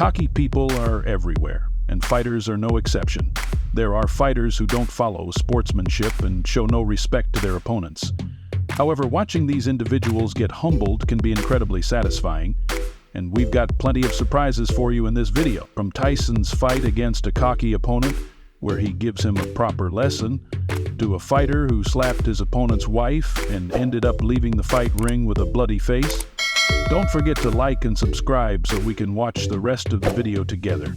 Cocky people are everywhere, and fighters are no exception. There are fighters who don't follow sportsmanship and show no respect to their opponents. However, watching these individuals get humbled can be incredibly satisfying, and we've got plenty of surprises for you in this video. From Tyson's fight against a cocky opponent, where he gives him a proper lesson, to a fighter who slapped his opponent's wife and ended up leaving the fight ring with a bloody face. Don't forget to like and subscribe so we can watch the rest of the video together.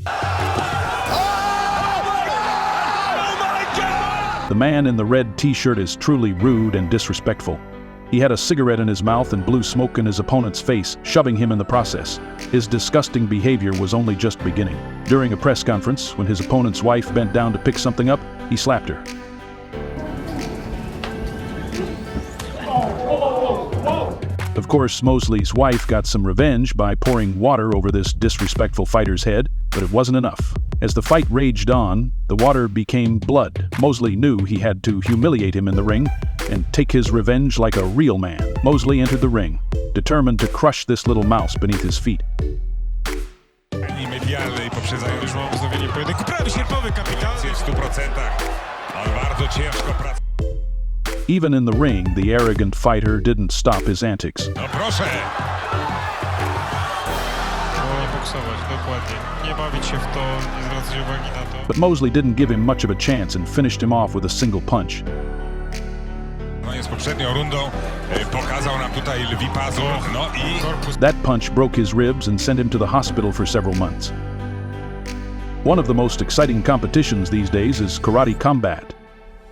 The man in the red t-shirt is truly rude and disrespectful. He had a cigarette in his mouth and blew smoke in his opponent's face, shoving him in the process. His disgusting behavior was only just beginning. During a press conference, when his opponent's wife bent down to pick something up, he slapped her. Of course, Mosley's wife got some revenge by pouring water over this disrespectful fighter's head, but it wasn't enough. As the fight raged on, the water became blood. Mosley knew he had to humiliate him in the ring and take his revenge like a real man. Mosley entered the ring, determined to crush this little mouse beneath his feet. Even in the ring, the arrogant fighter didn't stop his antics. But Mosley didn't give him much of a chance and finished him off with a single punch. That punch broke his ribs and sent him to the hospital for several months. One of the most exciting competitions these days is karate combat.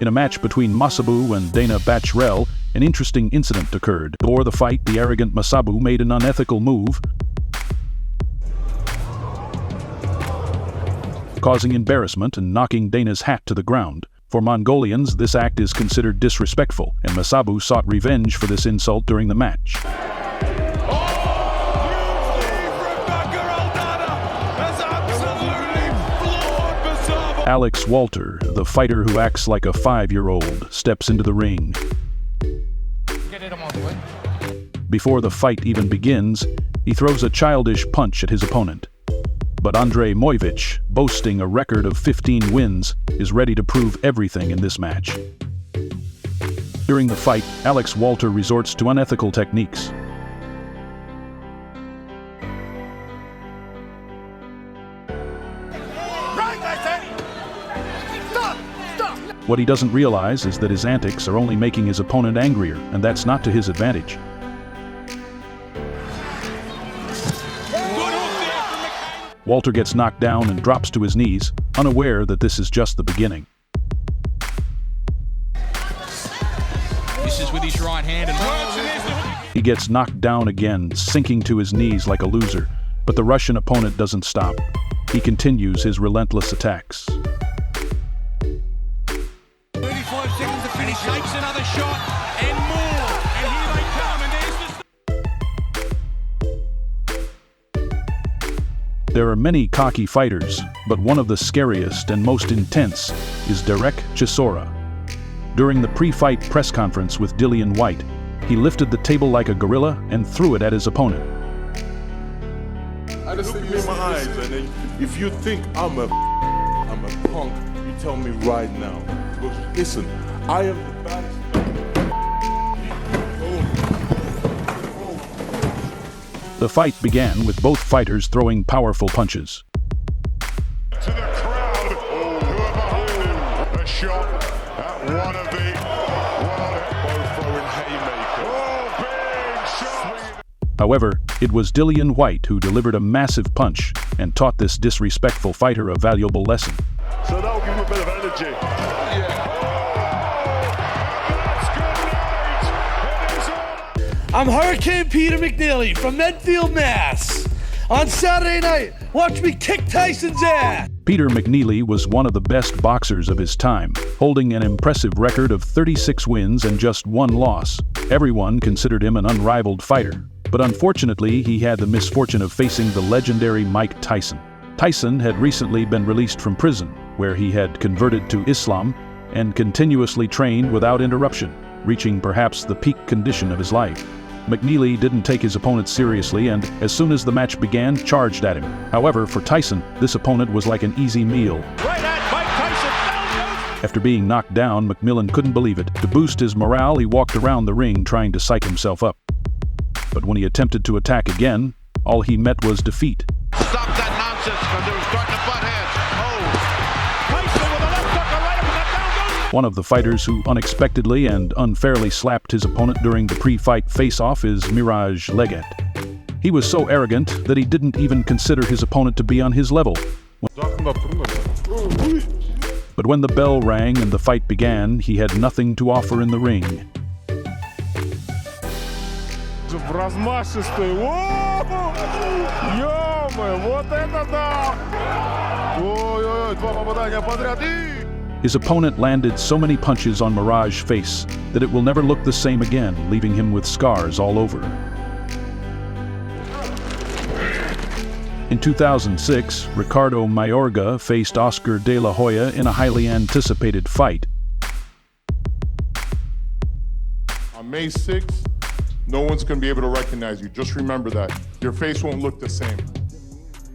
In a match between Masabu and Dana Bachrel, an interesting incident occurred. Before the fight, the arrogant Masabu made an unethical move, causing embarrassment and knocking Dana's hat to the ground. For Mongolians, this act is considered disrespectful, and Masabu sought revenge for this insult during the match. Alex Walter, the fighter who acts like a 5-year-old, steps into the ring. Before the fight even begins, he throws a childish punch at his opponent. But Andrei Moivich, boasting a record of 15 wins, is ready to prove everything in this match. During the fight, Alex Walter resorts to unethical techniques. What he doesn't realize is that his antics are only making his opponent angrier, and that's not to his advantage. Walter gets knocked down and drops to his knees, unaware that this is just the beginning. Misses with his right hand and he gets knocked down again, sinking to his knees like a loser, but the Russian opponent doesn't stop. He continues his relentless attacks. 35 seconds to finish, takes another shot and more, and here they come, and there's There are many cocky fighters, but one of the scariest and most intense is Derek Chisora. During the pre-fight press conference with Dillian Whyte, he lifted the table like a gorilla and threw it at his opponent. I just look me in my eyes, and then if you think I'm a punk, you tell me right now. Because listen, I am the baddest. The fight began with both fighters throwing powerful punches. To the crowd who are behind him, a shot at one of the both throwing haymakers. Oh, big shot! However, it was Dillian Whyte who delivered a massive punch and taught this disrespectful fighter a valuable lesson. So that'll give him a bit of energy. Yeah. I'm Hurricane Peter McNeely from Medfield, Mass. On Saturday night, watch me kick Tyson's ass. Peter McNeely was one of the best boxers of his time, holding an impressive record of 36 wins and just 1 loss. Everyone considered him an unrivaled fighter, but unfortunately he had the misfortune of facing the legendary Mike Tyson. Tyson had recently been released from prison, where he had converted to Islam and continuously trained without interruption, reaching perhaps the peak condition of his life. McNeely didn't take his opponent seriously and, as soon as the match began, charged at him. However, for Tyson, this opponent was like an easy meal. Right at Mike Tyson. After being knocked down, McMillan couldn't believe it. To boost his morale, he walked around the ring trying to psych himself up. But when he attempted to attack again, all he met was defeat. Stop that nonsense because they were starting to butt heads. Tyson with a left hook, a right uppercut, down goes. One of the fighters who unexpectedly and unfairly slapped his opponent during the pre-fight face-off is Mirage Leggett. He was so arrogant that he didn't even consider his opponent to be on his level. But when the bell rang and the fight began, he had nothing to offer in the ring. Размашистый. Ё-моё, вот это да! Ой-ой-ой, 2 попадания подряд и... His opponent landed so many punches on Mirage's face that it will never look the same again, leaving him with scars all over. In 2006, Ricardo Mayorga faced Oscar De La Hoya in a highly anticipated fight. On May 6th, no one's going to be able to recognize you. Just remember that. Your face won't look the same.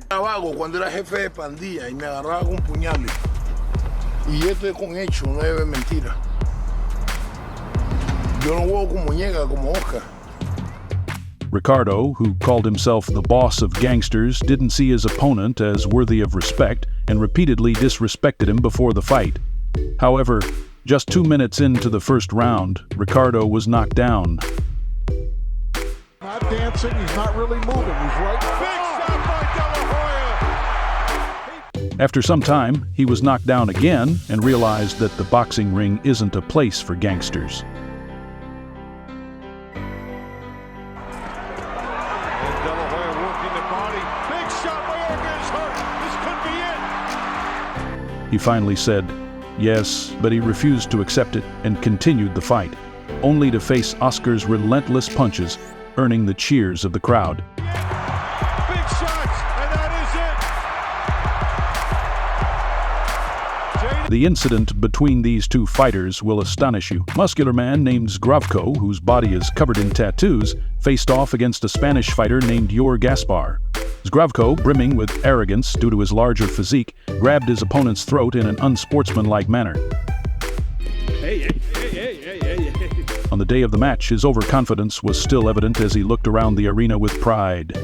Vago cuando era jefe de pandilla y me agarraba con puñales. Y esto es con hecho, no es mentira. Yo no juego con muñeca como Oscar. Ricardo, who called himself the boss of gangsters, didn't see his opponent as worthy of respect and repeatedly disrespected him before the fight. However, just 2 minutes into the first round, Ricardo was knocked down. Not dancing, he's not really moving, he's right. Big shot by De La Hoya! After some time, he was knocked down again and realized that the boxing ring isn't a place for gangsters. And De La Hoya working the body. Big shot by Arrogance hurt. This could be it. He finally said yes, but he refused to accept it and continued the fight, only to face Oscar's relentless punches, earning the cheers of the crowd. Big shots, and that is it. The incident between these two fighters will astonish you. Muscular man named Zdravko, whose body is covered in tattoos, faced off against a Spanish fighter named Jor Gaspar. Zdravko, brimming with arrogance due to his larger physique, grabbed his opponent's throat in an unsportsmanlike manner. On the day of the match, his overconfidence was still evident as he looked around the arena with pride.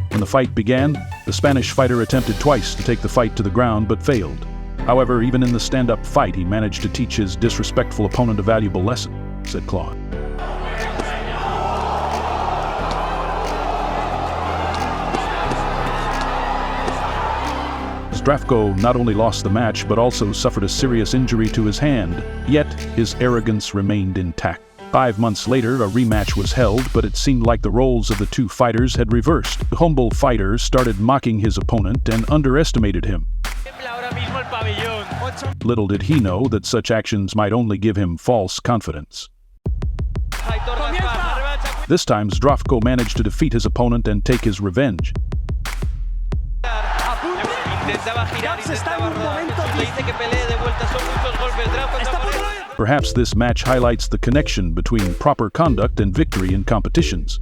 When the fight began, the Spanish fighter attempted twice to take the fight to the ground but failed. However, even in the stand-up fight, he managed to teach his disrespectful opponent a valuable lesson, said Claude. Zdravko not only lost the match but also suffered a serious injury to his hand, yet his arrogance remained intact. 5 months later, a rematch was held, but it seemed like the roles of the two fighters had reversed. The humble fighter started mocking his opponent and underestimated him. Little did he know that such actions might only give him false confidence. This time, Zdravko managed to defeat his opponent and take his revenge. Perhaps this match highlights the connection between proper conduct and victory in competitions.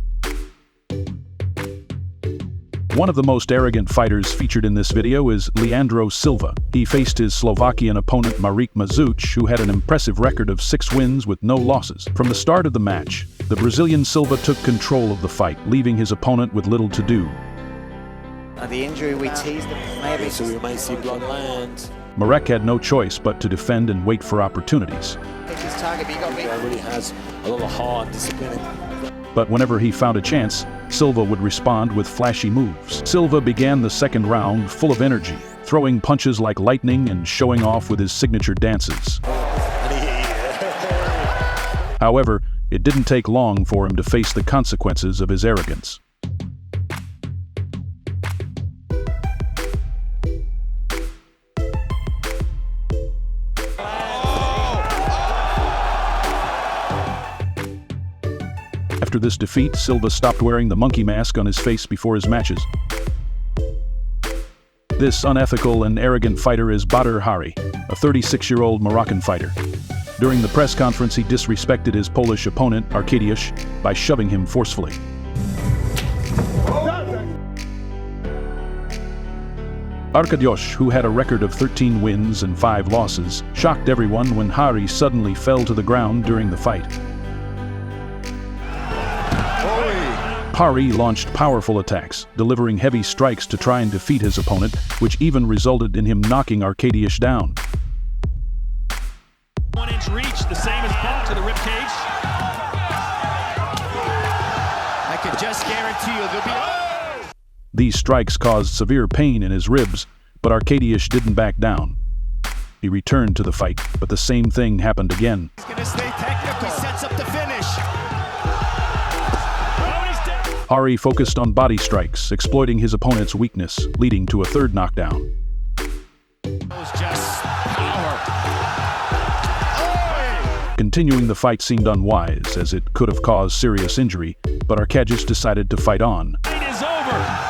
One of the most arrogant fighters featured in this video is Leandro Silva. He faced his Slovakian opponent Marek Mazuch, who had an impressive record of 6 wins with no losses. From the start of the match, the Brazilian Silva took control of the fight, leaving his opponent with little to do. The injury we teased him, maybe. So we might see blood land. Marek had no choice but to defend and wait for opportunities. Pick his target, but he got He me. already has a lot of heart and discipline. But whenever he found a chance, Silva would respond with flashy moves. Silva began the second round full of energy, throwing punches like lightning and showing off with his signature dances. However, it didn't take long for him to face the consequences of his arrogance. After this defeat, Silva stopped wearing the monkey mask on his face before his matches. This unethical and arrogant fighter is Badr Hari, a 36-year-old Moroccan fighter. During the press conference, he disrespected his Polish opponent, Arkadiusz, by shoving him forcefully. Arkadiusz, who had a record of 13 wins and 5 losses, shocked everyone when Hari suddenly fell to the ground during the fight. Hari launched powerful attacks, delivering heavy strikes to try and defeat his opponent, which even resulted in him knocking Arkadiusz down. 1-inch reach, the same as Punk to the ribcage. I can just guarantee you there'll be... These strikes caused severe pain in his ribs, but Arkadiusz didn't back down. He returned to the fight, but the same thing happened again. He's going to stay technical. He sets up the finish. Hari focused on body strikes, exploiting his opponent's weakness, leading to a third knockdown. Just power. Continuing the fight seemed unwise, as it could have caused serious injury, but Arkadiusz decided to fight on. Fight is over.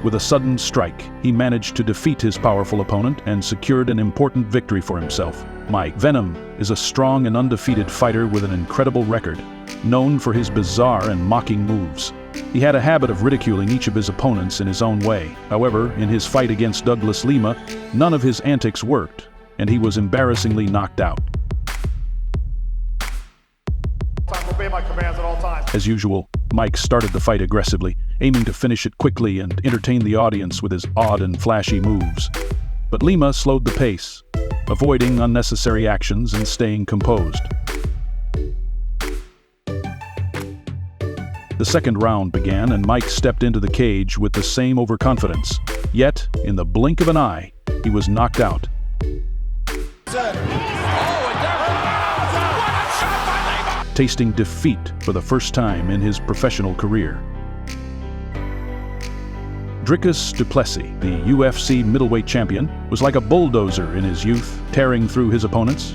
With a sudden strike, he managed to defeat his powerful opponent and secured an important victory for himself. Mike Venom is a strong and undefeated fighter with an incredible record, known for his bizarre and mocking moves. He had a habit of ridiculing each of his opponents in his own way. However, in his fight against Douglas Lima, none of his antics worked, and he was embarrassingly knocked out. Obey my commands at all times. As usual, Mike started the fight aggressively, aiming to finish it quickly and entertain the audience with his odd and flashy moves. But Lima slowed the pace, avoiding unnecessary actions and staying composed. The second round began, and Mike stepped into the cage with the same overconfidence. Yet, in the blink of an eye, he was knocked out. Tasting defeat for the first time in his professional career. Dricus du Plessis, the UFC middleweight champion, was like a bulldozer in his youth, tearing through his opponents.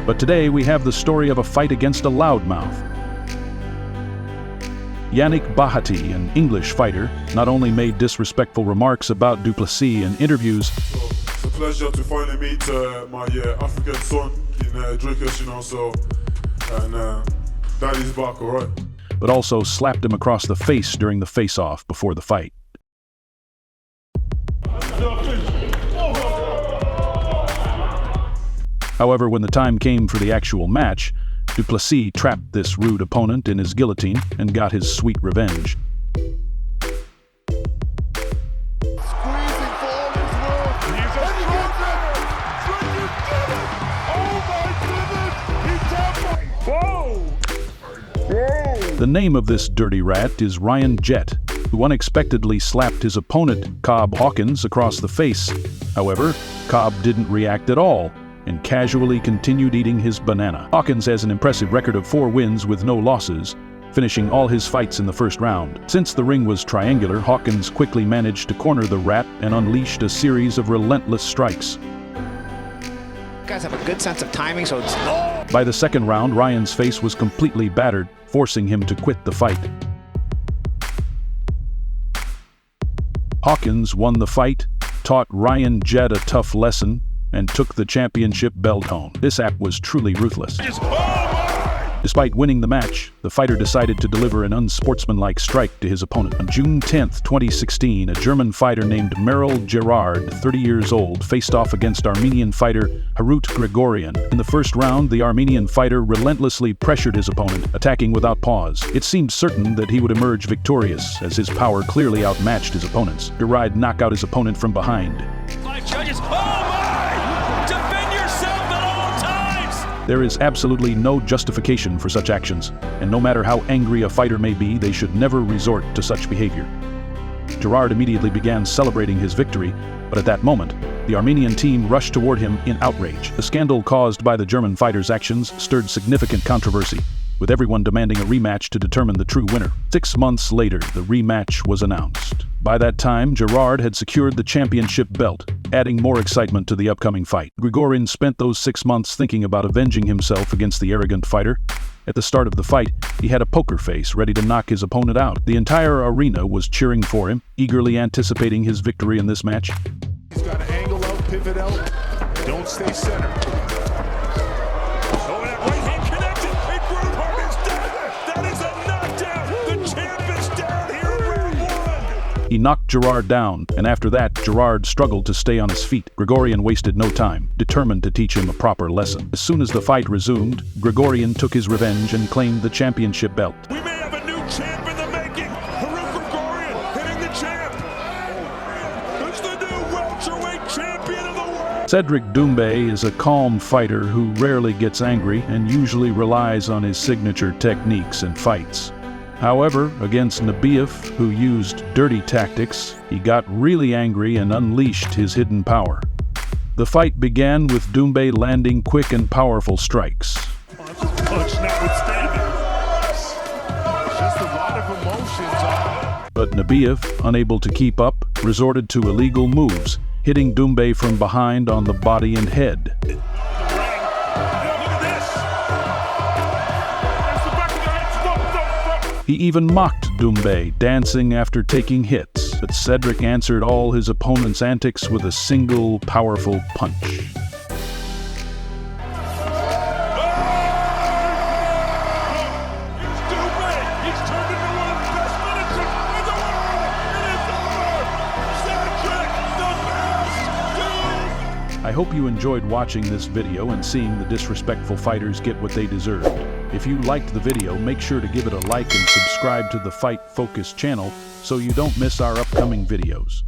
But today we have the story of a fight against a loudmouth. Yannick Bahati, an English fighter, not only made disrespectful remarks about du Plessis in interviews. It's a pleasure to finally meet my African son in Dricus, and daddy's back, alright? But also slapped him across the face during the face-off before the fight. However, when the time came for the actual match, du Plessis trapped this rude opponent in his guillotine and got his sweet revenge. The name of this dirty rat is Ryan Jett, who unexpectedly slapped his opponent, Cobb Hawkins, across the face. However, Cobb didn't react at all and casually continued eating his banana. Hawkins has an impressive record of 4 wins with no losses, finishing all his fights in the first round. Since the ring was triangular, Hawkins quickly managed to corner the rat and unleashed a series of relentless strikes. You guys have a good sense of timing, so it's... By the second round, Ryan's face was completely battered, forcing him to quit the fight. Hawkins won the fight, taught Ryan Jett a tough lesson, and took the championship belt home. This act was truly ruthless. Despite winning the match, the fighter decided to deliver an unsportsmanlike strike to his opponent. On June 10, 2016, a German fighter named Meryl Gerard, 30 years old, faced off against Armenian fighter Harut Grigorian. In the first round, the Armenian fighter relentlessly pressured his opponent, attacking without pause. It seemed certain that he would emerge victorious, as his power clearly outmatched his opponent's. Gerard knocked out his opponent from behind. 5 judges. Oh my! Defend yourself at all times! There is absolutely no justification for such actions, and no matter how angry a fighter may be, they should never resort to such behavior. Gerard immediately began celebrating his victory, but at that moment, the Armenian team rushed toward him in outrage. The scandal caused by the German fighter's actions stirred significant controversy, with everyone demanding a rematch to determine the true winner. 6 months later, the rematch was announced. By that time, Gerard had secured the championship belt, adding more excitement to the upcoming fight. Grigorian spent those 6 months thinking about avenging himself against the arrogant fighter. At the start of the fight, he had a poker face ready to knock his opponent out. The entire arena was cheering for him, eagerly anticipating his victory in this match. He's got an angle pivot out. Don't stay center. Oh, that right hand connected. And Grunhard is dead. That is a knockdown. The champ is down here in round one. He knocked Gerard down, and after that, Gerard struggled to stay on his feet. Grigorian wasted no time, determined to teach him a proper lesson. As soon as the fight resumed, Grigorian took his revenge and claimed the championship belt. We may have a new champ in the making. Haruk Grigorian hitting the champ. Who's the new welterweight champion of the world? Cedric Doumbé is a calm fighter who rarely gets angry and usually relies on his signature techniques in fights. However, against Nabiev, who used dirty tactics, he got really angry and unleashed his hidden power. The fight began with Doumbé landing quick and powerful strikes. Punch notwithstanding. Just a lot of emotions. But Nabiev, unable to keep up, resorted to illegal moves, hitting Doumbé from behind on the body and head. Look at this. That's the back of the head. Stop. He even mocked Doumbé, dancing after taking hits, but Cedric answered all his opponent's antics with a single, powerful punch. He's Doumbé. He's turned into one of the best finishers in the world. It is over. Cedric, the best dude. I hope you enjoyed watching this video and seeing the disrespectful fighters get what they deserved. If you liked the video, make sure to give it a like and subscribe to the Fight Focus channel so you don't miss our upcoming videos.